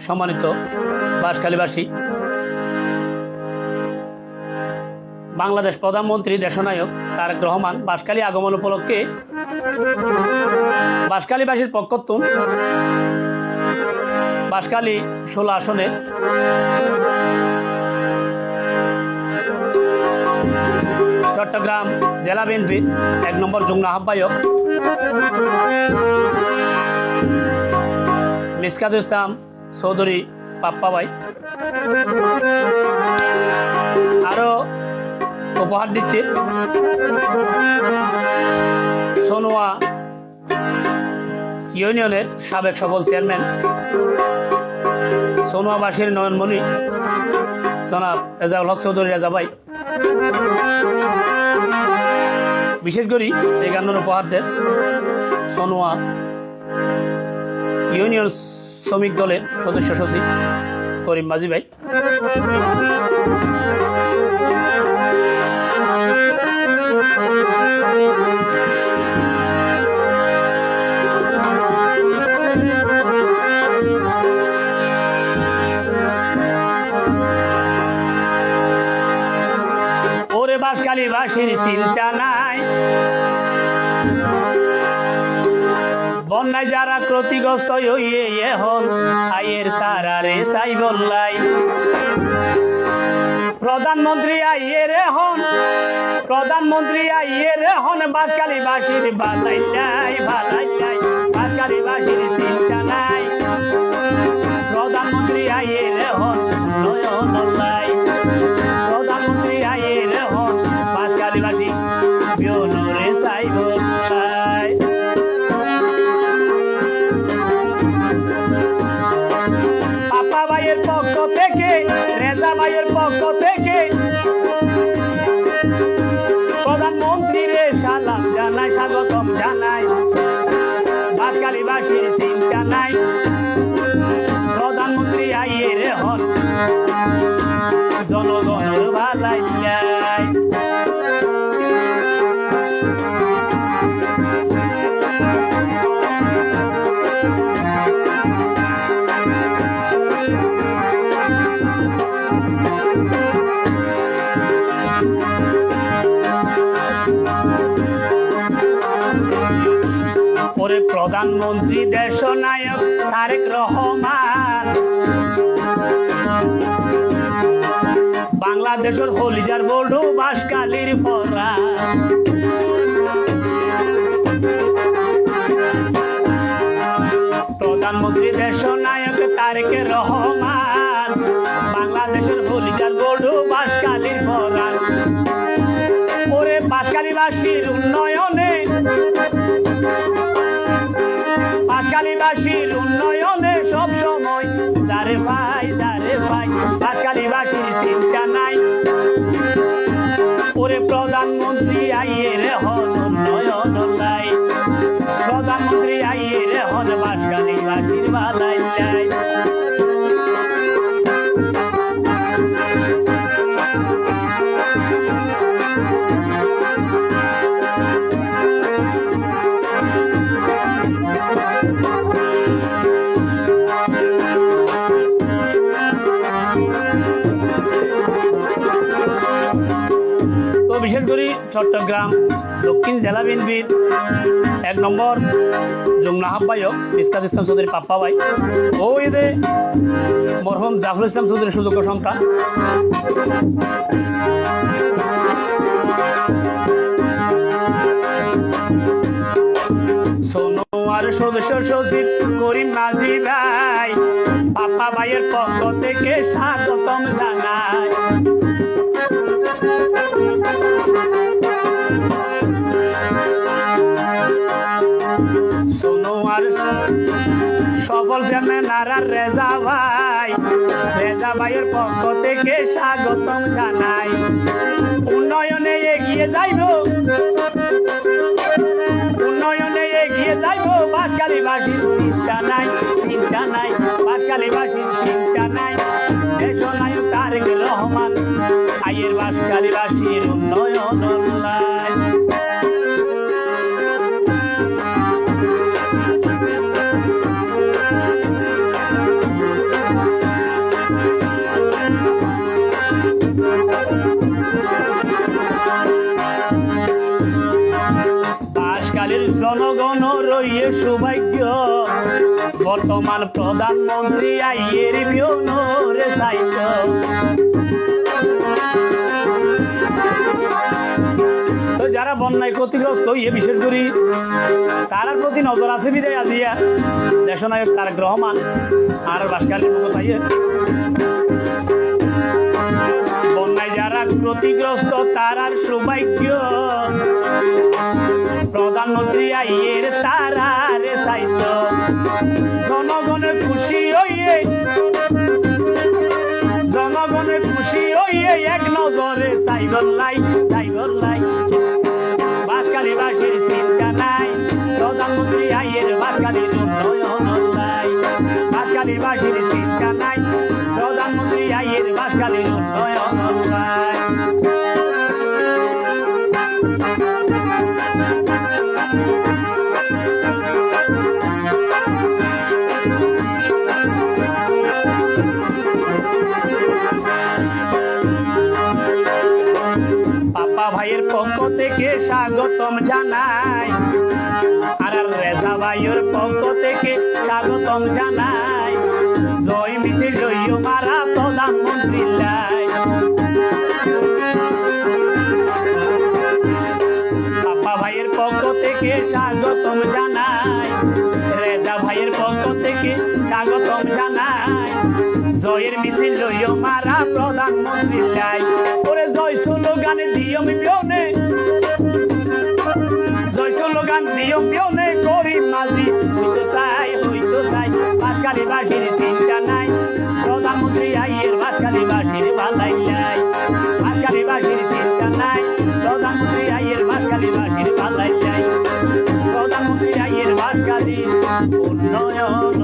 সম্মানিত বাঁশখালীবাসী, বাংলাদেশ প্রধানমন্ত্রী দেশনায়ক তারেক রহমান বাঁশখালী আগমন উপলক্ষে বাঁশখালীবাসীর পক্ষতুন বাঁশখালী 16 আসনের চট্টগ্রাম জেলা বিএনপির 1 নম্বর যুগ্ম আহ্বায়ক মিসকাতুল ইসলাম চৌধুরী পাপ্পা ভাই আরো উপহার দিচ্ছে সোনোয়া ইউনিয়নের সাবেক সফল চেয়ারম্যান সোনোয়াবাসীর নয়নমণি জনাব রেজাউল হক চৌধুরী রেজা ভাই বিশেষ করে এই গানের উপহার দেন সোনোয়া ইউনিয়ন শ্রমিক দলের সদস্য সচিব করিম মাঝি ভাই। ওরে বাঁশখালীবাসীর চিন্তা নাই, বন্যায় যারা ক্ষতিগ্রস্ত হইয়ে এখন আয়ের তারারে চাই বললাই। প্রধানমন্ত্রী আইয়ের এখন বাঁশখালীবাসীর ভালাই নাই বাঁশখালীবাসীর চিন্তা নাই। প্রধানমন্ত্রী আইয়ের এখন নয়ন নাই, প্রধানমন্ত্রী আইয়ের এখন বাঁশখালীবাসী বিয়নরে চাই বললাই। পাপা ভাইয়ের পক্ষ থেকে রেজা ভাইয়ের পক্ষ থেকে প্রধানমন্ত্রীরে সালাম জানাই, স্বাগতম জানাই। বাঁশখালীবাসীর চিন্তা নাই, প্রধানমন্ত্রী আইয়ের হন জনগণের ভালাই যায়। ওরে প্রধানমন্ত্রী দেশনায়ক তারেক রহমান বাংলাদেশের হলিজার বড়ু বাঁশখালীর ফরা। প্রধানমন্ত্রী দেশনায়ক তারেক রহমান বাংলাদেশের হলিজার বড়ু বাঁশখালীর ফরা। ওরে বাঁশখালীবাসীর উন্নয়নে, বাঁশখালীবাসীর উন্নয়নে সব সময় যারে ভাই বাঁশখালীবাসীর চিন্তা নাই। ওরে প্রধানমন্ত্রী আইয়ের হন উন্নয়ন নাই, প্রধানমন্ত্রী আইয়ের হন বাঁশখালীবাসীর ভালাই যায়। বিশেষ করে চট্টগ্রাম দক্ষিণ জেলা বিএনপির 1 নম্বর যুগ্ম আহ্বায়ক মিসকাতুল ইসলাম চৌধুরী পাপ্পা ভাই ও ঈদে মরহুম জাফরুল ইসলাম চৌধুরীর সুযোগ্য সন্তান সোনোয়ার সদস্য সচিব করিম মাঝি ভাই পাপ্পা ভাইয়ের পক্ষ থেকে স্বাগতম জানাই। সোনোয়ার সফল চেয়ারম্যান রেজা ভাইয়ের পক্ষ থেকে স্বাগতম জানাই। উন্নয়নে এগিয়ে যাইব বাঁশখালীবাসীর চিন্তা নাই বাঁশখালীবাসীর চিন্তা নাই। দেশনায়ক তারেক রহমান আইয়ের বাঁশখালীবাসীর উন্নয়ন নাই। লইয়ে সৌভাগ্য বর্তমান প্রধানমন্ত্রী আইয়ের বিয়নরে সাইত তো যারা বন্যায় ক্ষতিগ্রস্ত হইয়ে বিশেষ করি তারার প্রতি নজর আছে বিদায় আজিয়া দেশনায়ক তারেক রহমান আর বাসকালীর মুখতাইয়ে বন্যায় যারা ক্ষতিগ্রস্ত তারার সৌভাগ্য প্রধানমন্ত্রী আইয়ের তারারে সাইত জনগণে খুশি হইয়ে এক নজরে সাইবল্লাই বাসকালীবাসীর চিন্তা নাই প্রধানমন্ত্রী আইয়ের বাসকালীর উন্নয়ন নাই বাসকালীবাসীর চিন্তা নাই প্রধানমন্ত্রী আইয়ের বাসকালীর উন্নয়ন নাই পাপা ভাইয়ের পক্ষ থেকে স্বাগতম জানাই আর রেজা ভাইয়ের পক্ষ থেকে স্বাগতম জানাই জয় মিছিল লইও মারা প্রধানমন্ত্রী লাই পাপা ভাইয়ের পক্ষ থেকে স্বাগতম জানাই রেজা ভাইয়ের পক্ষ থেকে স্বাগতম জানাই জয়ের মিছিল লইও মারা প্রধানমন্ত্রী লাই ওরে জয় স্লোগানে দিয়ম বিয়নে জয় স্লোগান দিয়ম বিয়নে গরিব মাঝি হইতো চাই বাসকালীবাসীর চিন্তা নাই প্রধানমন্ত্রী আইয়ের বাসকালীবাসীর ভালাই নাই বাসকালীবাসীর চিন্তা নাই প্রধানমন্ত্রী আইয়ের বাসকালীবাসীর ভালাই নাই প্রধানমন্ত্রী আইয়ের বাসকালীর উন্নয়ন